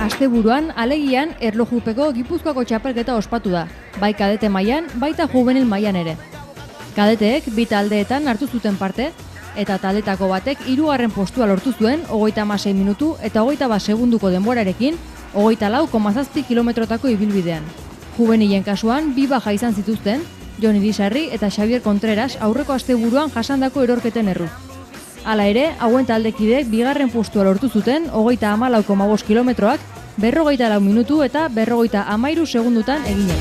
asteburuan alegian erlojupeko Gipuzkoako txapelketa ospatu da, bai kadete mailan, baita juvenil mailan ere. Kadeteek bi taldeetan hartu zuten parte, eta taldetako batek 3. postua lortu zuen 36 minutu eta 21 segunduko denborarekin 24,7 kilometrotako ibilbidean. Juvenilen kasuan, bi baja izan zituzten, Jon Irisarri eta Xavier Contreras aurreko asteburuan jasandako erorketen erruz. Hala ere, hauen taldekideek 2. postua lortu zuten 34,5 kilometroak 44 minutu eta 43 segundutan eginez.